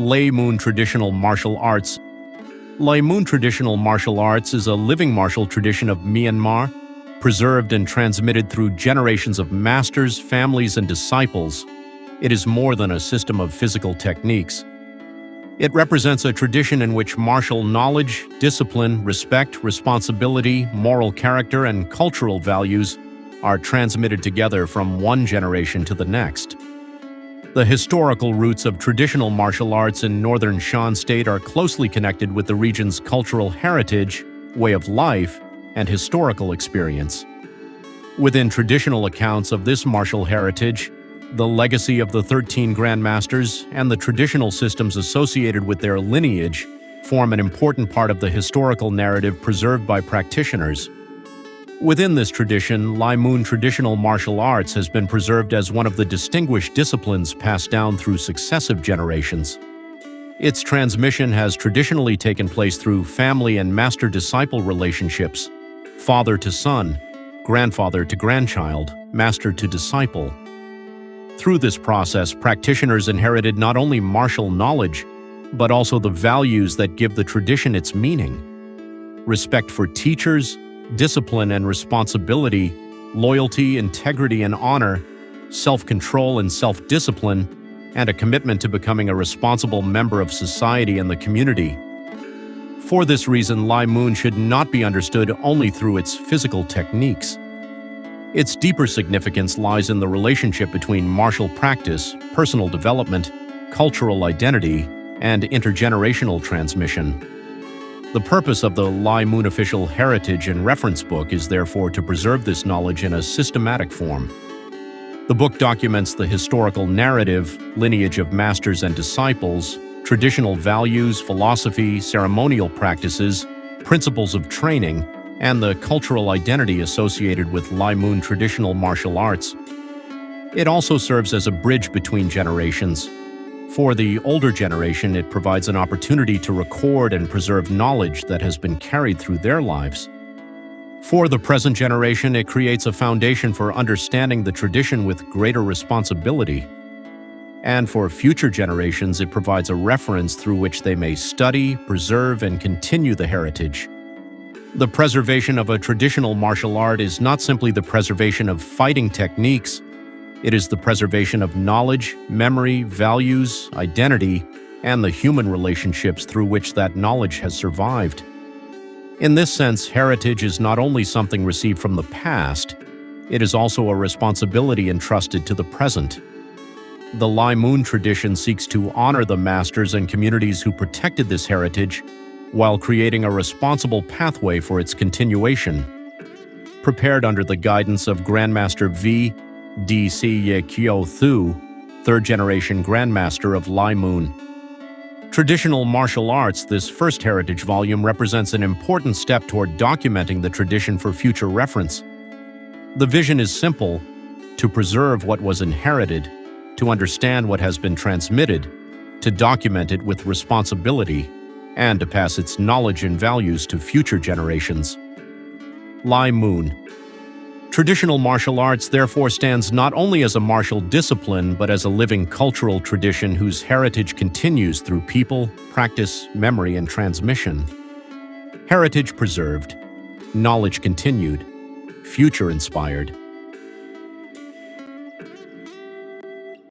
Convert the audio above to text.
LAI traditional martial arts. LAI traditional martial arts is a living martial tradition of Myanmar, preserved and transmitted through generations of masters, families, and disciples. It is more than a system of physical techniques. It represents a tradition in which martial knowledge, discipline, respect, responsibility, moral character, and cultural values are transmitted together from one generation to the next. The historical roots of traditional martial arts in Northern Shan State are closely connected with the region's cultural heritage, way of life, and historical experience. Within traditional accounts of this martial heritage, the legacy of the 13 grandmasters and the traditional systems associated with their lineage form an important part of the historical narrative preserved by practitioners. Within this tradition, LAI traditional martial arts has been preserved as one of the distinguished disciplines passed down through successive generations. Its transmission has traditionally taken place through family and master-disciple relationships, father to son, grandfather to grandchild, master to disciple. Through this process, practitioners inherited not only martial knowledge, but also the values that give the tradition its meaning: respect for teachers, discipline and responsibility, loyalty, integrity and honor, self-control and self-discipline, and a commitment to becoming a responsible member of society and the community. For this reason, LAI should not be understood only through its physical techniques. Its deeper significance lies in the relationship between martial practice, personal development, cultural identity, and intergenerational transmission. The purpose of the LAI Official Heritage and Reference Book is therefore to preserve this knowledge in a systematic form. The book documents the historical narrative, lineage of masters and disciples, traditional values, philosophy, ceremonial practices, principles of training, and the cultural identity associated with LAI traditional martial arts. It also serves as a bridge between generations. For the older generation, it provides an opportunity to record and preserve knowledge that has been carried through their lives. For the present generation, it creates a foundation for understanding the tradition with greater responsibility. And for future generations, it provides a reference through which they may study, preserve, and continue the heritage. The preservation of a traditional martial art is not simply the preservation of fighting techniques. It is the preservation of knowledge, memory, values, identity, and the human relationships through which that knowledge has survived. In this sense, heritage is not only something received from the past, it is also a responsibility entrusted to the present. The LAI tradition seeks to honor the masters and communities who protected this heritage while creating a responsible pathway for its continuation. Prepared under the guidance of Grandmaster V. D.C. Ye Kyo Thu, third-generation Grandmaster of LAI. Traditional martial arts, this first heritage volume represents an important step toward documenting the tradition for future reference. The vision is simple: to preserve what was inherited, to understand what has been transmitted, to document it with responsibility, and to pass its knowledge and values to future generations. LAI. Traditional martial arts therefore stands not only as a martial discipline, but as a living cultural tradition whose heritage continues through people, practice, memory, and transmission. Heritage preserved, knowledge continued, future inspired.